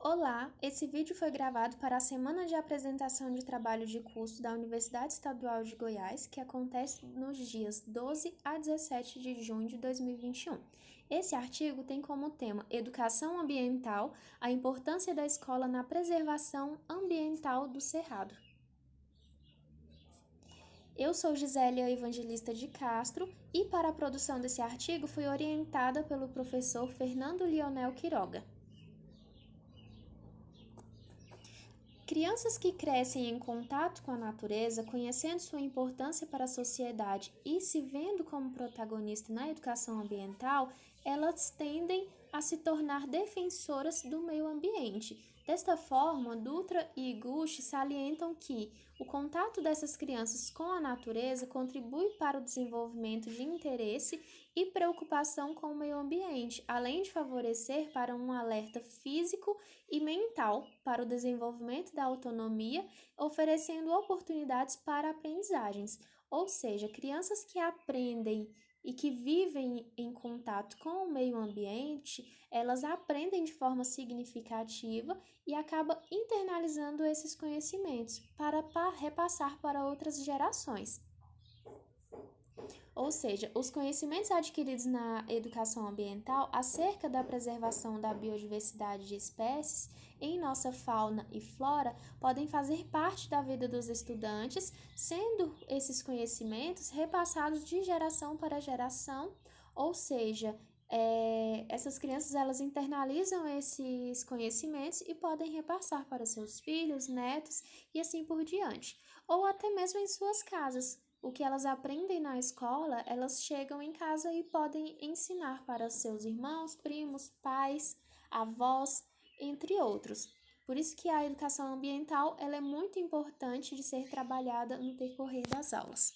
Olá, esse vídeo foi gravado para a Semana de Apresentação de Trabalho de Curso da Universidade Estadual de Goiás, que acontece nos dias 12 a 17 de junho de 2021. Esse artigo tem como tema Educação Ambiental, a importância da escola na preservação ambiental do Cerrado. Eu sou Gisélia Evangelista de Castro e para a produção desse artigo fui orientada pelo professor Fernando Lionel Quiroga. Crianças que crescem em contato com a natureza, conhecendo sua importância para a sociedade e se vendo como protagonista na educação ambiental, elas tendem a se tornar defensoras do meio ambiente. Desta forma, Dutra e Iguchi salientam que o contato dessas crianças com a natureza contribui para o desenvolvimento de interesse e preocupação com o meio ambiente, além de favorecer para um alerta físico e mental para o desenvolvimento da autonomia, oferecendo oportunidades para aprendizagens. Ou seja, crianças que aprendem e que vivem em contato com o meio ambiente, elas aprendem de forma significativa e acabam internalizando esses conhecimentos para repassar para outras gerações. Ou seja, os conhecimentos adquiridos na educação ambiental acerca da preservação da biodiversidade de espécies em nossa fauna e flora podem fazer parte da vida dos estudantes, sendo esses conhecimentos repassados de geração para geração, ou seja, essas crianças elas internalizam esses conhecimentos e podem repassar para seus filhos, netos e assim por diante, ou até mesmo em suas casas. O que elas aprendem na escola, elas chegam em casa e podem ensinar para seus irmãos, primos, pais, avós, entre outros. Por isso que a educação ambiental ela é muito importante de ser trabalhada no decorrer das aulas.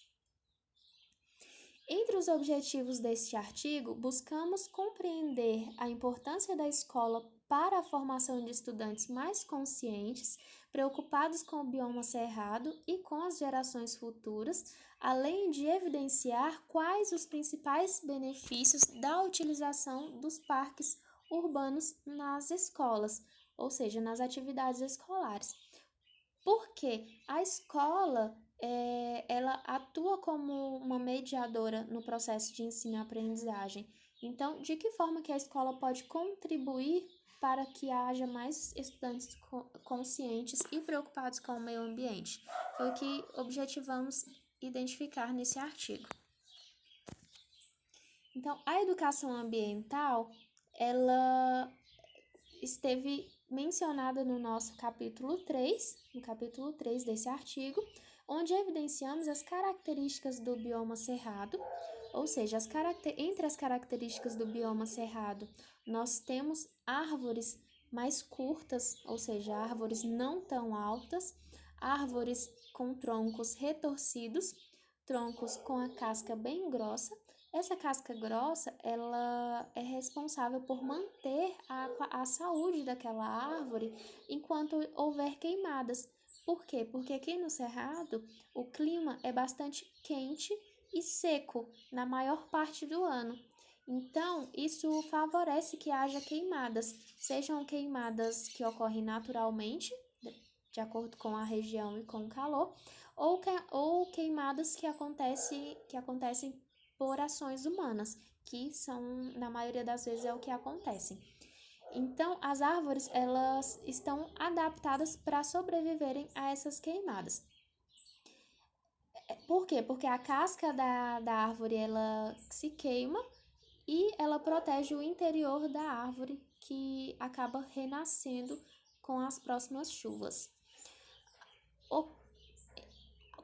Entre os objetivos deste artigo, buscamos compreender a importância da escola para a formação de estudantes mais conscientes, preocupados com o bioma cerrado e com as gerações futuras, além de evidenciar quais os principais benefícios da utilização dos parques urbanos nas escolas, ou seja, nas atividades escolares. Porque a escola ela atua como uma mediadora no processo de ensino e aprendizagem. Então, de que forma que a escola pode contribuir para que haja mais estudantes conscientes e preocupados com o meio ambiente? Foi o que objetivamos identificar nesse artigo. Então, a educação ambiental, ela esteve mencionada no nosso capítulo 3, no capítulo 3 desse artigo, onde evidenciamos as características do bioma cerrado, ou seja, entre as características do bioma cerrado, nós temos árvores mais curtas, ou seja, árvores não tão altas, árvores com troncos retorcidos, troncos com a casca bem grossa. Essa casca grossa, ela é responsável por manter a saúde daquela árvore enquanto houver queimadas. Por quê? Porque aqui no Cerrado, o clima é bastante quente e seco na maior parte do ano. Então, isso favorece que haja queimadas, sejam queimadas que ocorrem naturalmente, de acordo com a região e com o calor, ou queimadas que acontecem por ações humanas, que são, na maioria das vezes, é o que acontece. Então, as árvores, elas estão adaptadas para sobreviverem a essas queimadas. Por quê? Porque a casca da árvore, ela se queima e ela protege o interior da árvore, que acaba renascendo com as próximas chuvas.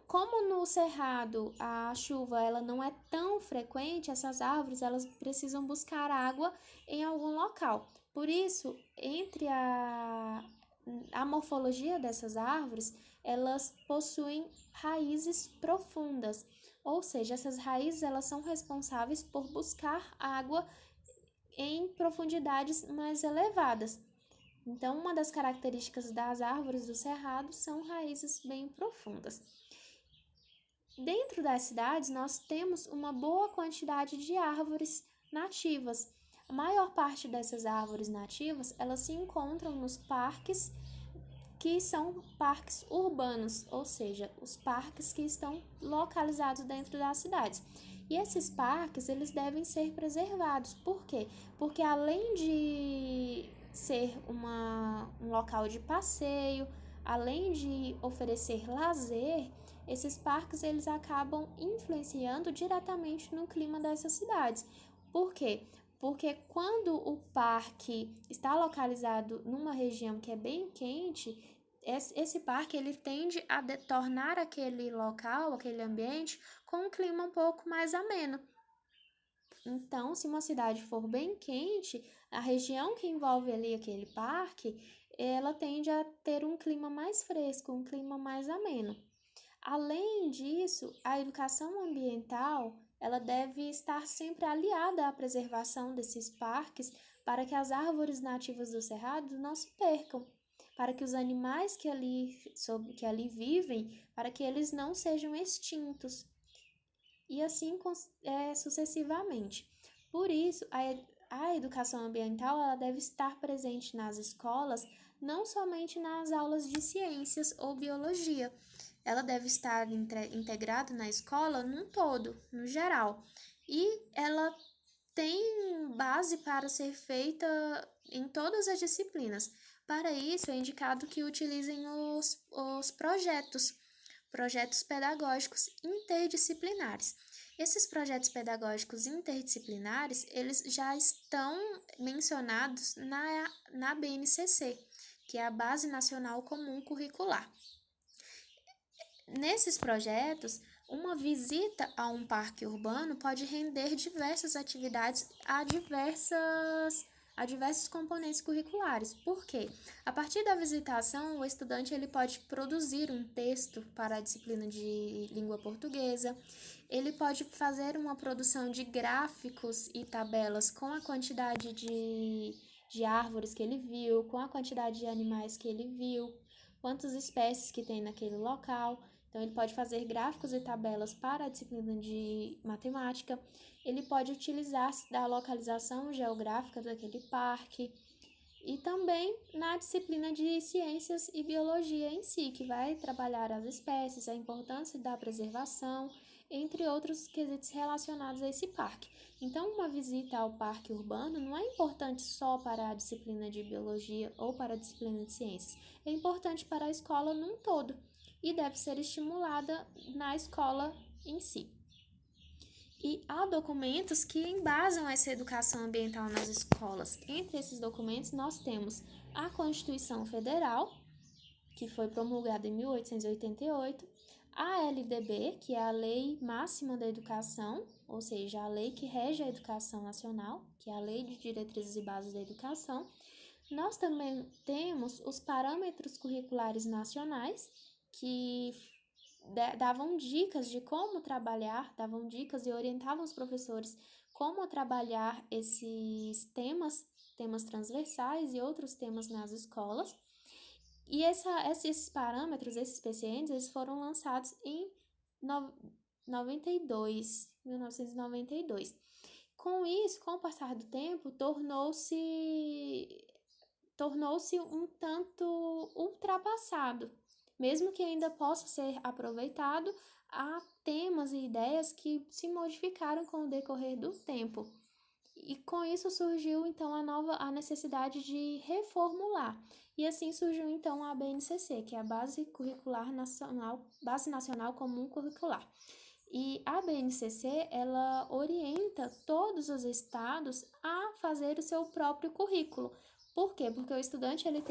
Como no cerrado a chuva ela não é tão frequente, essas árvores elas precisam buscar água em algum local. Por isso, entre a morfologia dessas árvores, elas possuem raízes profundas, ou seja, essas raízes elas são responsáveis por buscar água em profundidades mais elevadas. Então, uma das características das árvores do cerrado são raízes bem profundas. Dentro das cidades, nós temos uma boa quantidade de árvores nativas. A maior parte dessas árvores nativas, elas se encontram nos parques que são parques urbanos, ou seja, os parques que estão localizados dentro das cidades. E esses parques, eles devem ser preservados. Por quê? Porque além de ser um local de passeio, além de oferecer lazer, esses parques eles acabam influenciando diretamente no clima dessas cidades. Por quê? Porque quando o parque está localizado numa região que é bem quente, esse parque ele tende a tornar aquele local, aquele ambiente, com um clima um pouco mais ameno. Então, se uma cidade for bem quente, a região que envolve ali aquele parque, ela tende a ter um clima mais fresco, um clima mais ameno. Além disso, a educação ambiental, ela deve estar sempre aliada à preservação desses parques para que as árvores nativas do cerrado não se percam, para que os animais que ali vivem, para que eles não sejam extintos, e assim sucessivamente. Por isso, a educação ambiental ela deve estar presente nas escolas, não somente nas aulas de ciências ou biologia. Ela deve estar integrada na escola num todo, no geral. E ela tem base para ser feita em todas as disciplinas. Para isso, é indicado que utilizem os projetos pedagógicos interdisciplinares. Esses projetos pedagógicos interdisciplinares, eles já estão mencionados na BNCC, que é a Base Nacional Comum Curricular. Nesses projetos, uma visita a um parque urbano pode render diversas atividades a diversos componentes curriculares. Por quê? A partir da visitação, o estudante ele pode produzir um texto para a disciplina de língua portuguesa, ele pode fazer uma produção de gráficos e tabelas com a quantidade de árvores que ele viu, com a quantidade de animais que ele viu, quantas espécies que tem naquele local. Então, ele pode fazer gráficos e tabelas para a disciplina de matemática, ele pode utilizar-se da localização geográfica daquele parque e também na disciplina de ciências e biologia em si, que vai trabalhar as espécies, a importância da preservação, entre outros quesitos relacionados a esse parque. Então, uma visita ao parque urbano não é importante só para a disciplina de biologia ou para a disciplina de ciências, é importante para a escola num todo e deve ser estimulada na escola em si. E há documentos que embasam essa educação ambiental nas escolas. Entre esses documentos, nós temos a Constituição Federal, que foi promulgada em 1888, a LDB, que é a Lei Máxima da Educação, ou seja, a lei que rege a educação nacional, que é a Lei de Diretrizes e Bases da Educação. Nós também temos os parâmetros curriculares nacionais, que davam dicas de como trabalhar, davam dicas e orientavam os professores como trabalhar esses temas transversais e outros temas nas escolas. E esses parâmetros, esses PCNs, eles foram lançados em 1992. Com isso, com o passar do tempo, tornou-se um tanto ultrapassado. Mesmo que ainda possa ser aproveitado, há temas e ideias que se modificaram com o decorrer do tempo. E com isso surgiu então a necessidade de reformular. E assim surgiu então a BNCC, que é a Base Nacional Comum Curricular. E a BNCC, ela orienta todos os estados a fazer o seu próprio currículo. Por quê? Porque o estudante ele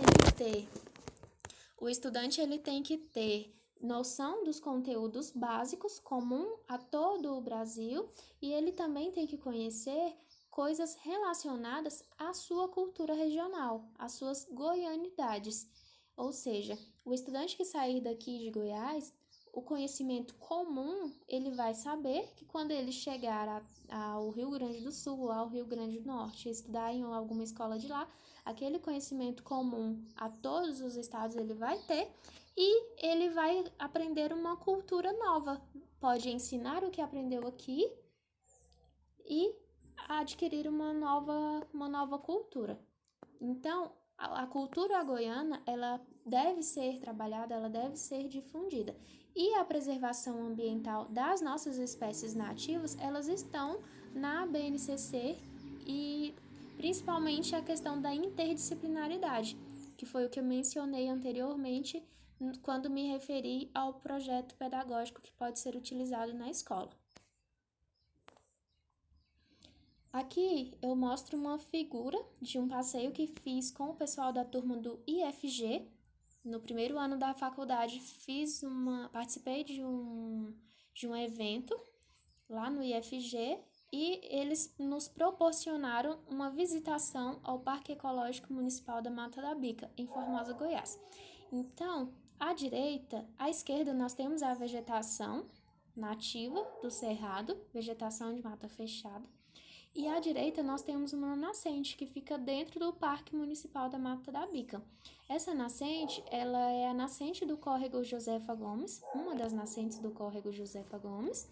tem que ter noção dos conteúdos básicos comum a todo o Brasil e ele também tem que conhecer coisas relacionadas à sua cultura regional, às suas goianidades. Ou seja, o estudante que sair daqui de Goiás, o conhecimento comum, ele vai saber que quando ele chegar ao Rio Grande do Sul, ao Rio Grande do Norte, estudar em alguma escola de lá, aquele conhecimento comum a todos os estados ele vai ter e ele vai aprender uma cultura nova. Pode ensinar o que aprendeu aqui e a adquirir uma nova cultura. Então, a cultura goiana, ela deve ser trabalhada, ela deve ser difundida. E a preservação ambiental das nossas espécies nativas, elas estão na BNCC e principalmente a questão da interdisciplinaridade, que foi o que eu mencionei anteriormente quando me referi ao projeto pedagógico que pode ser utilizado na escola. Aqui eu mostro uma figura de um passeio que fiz com o pessoal da turma do IFG. No primeiro ano da faculdade, participei de um evento lá no IFG e eles nos proporcionaram uma visitação ao Parque Ecológico Municipal da Mata da Bica, em Formosa, Goiás. Então, à esquerda, nós temos a vegetação nativa do cerrado, vegetação de mata fechada, e à direita nós temos uma nascente que fica dentro do Parque Municipal da Mata da Bica. Essa nascente, ela é a nascente do córrego Josefa Gomes, uma das nascentes do córrego Josefa Gomes.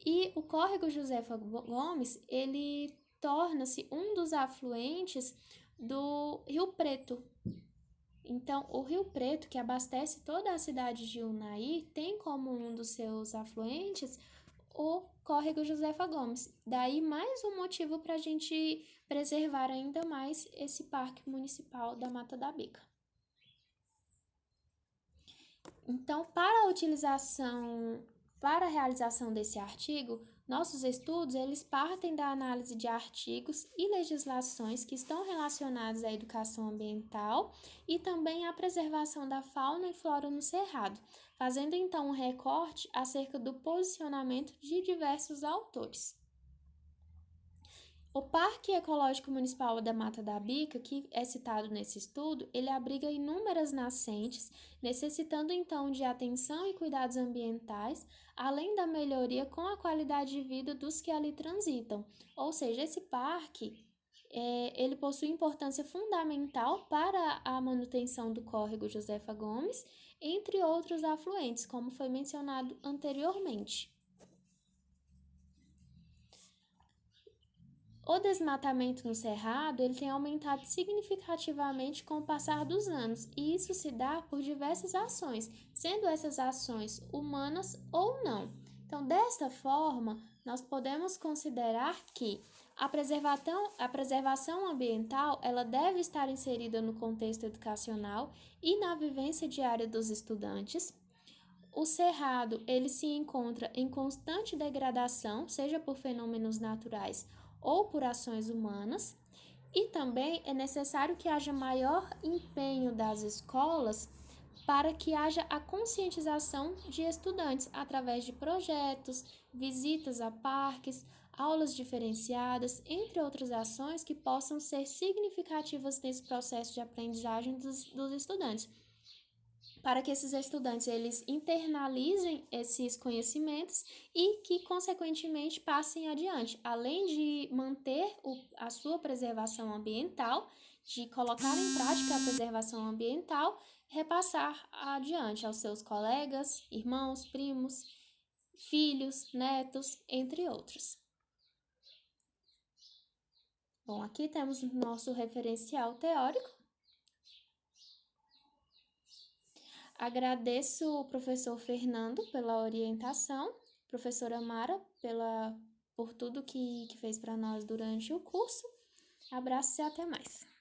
E o córrego Josefa Gomes, ele torna-se um dos afluentes do Rio Preto. Então, o Rio Preto, que abastece toda a cidade de Unai, tem como um dos seus afluentes o córrego Josefa Gomes. Daí mais um motivo para a gente preservar ainda mais esse Parque Municipal da Mata da Bica. Então, para a realização desse artigo, nossos estudos eles partem da análise de artigos e legislações que estão relacionados à educação ambiental e também à preservação da fauna e flora no Cerrado, fazendo então um recorte acerca do posicionamento de diversos autores. O Parque Ecológico Municipal da Mata da Bica, que é citado nesse estudo, ele abriga inúmeras nascentes, necessitando então de atenção e cuidados ambientais, além da melhoria com a qualidade de vida dos que ali transitam. Ou seja, esse parque ele possui importância fundamental para a manutenção do córrego Josefa Gomes, entre outros afluentes, como foi mencionado anteriormente. O desmatamento no Cerrado ele tem aumentado significativamente com o passar dos anos, e isso se dá por diversas ações, sendo essas ações humanas ou não. Então, desta forma, nós podemos considerar que a preservação ambiental ela deve estar inserida no contexto educacional e na vivência diária dos estudantes. O cerrado ele se encontra em constante degradação, seja por fenômenos naturais ou por ações humanas, e também é necessário que haja maior empenho das escolas para que haja a conscientização de estudantes através de projetos, visitas a parques, aulas diferenciadas, entre outras ações que possam ser significativas nesse processo de aprendizagem dos estudantes, para que esses estudantes eles internalizem esses conhecimentos e que, consequentemente, passem adiante, além de manter a sua preservação ambiental, de colocar em prática a preservação ambiental, repassar adiante aos seus colegas, irmãos, primos, filhos, netos, entre outros. Bom, aqui temos o nosso referencial teórico. Agradeço o professor Fernando pela orientação, professora Mara por tudo que fez para nós durante o curso. Abraços e até mais.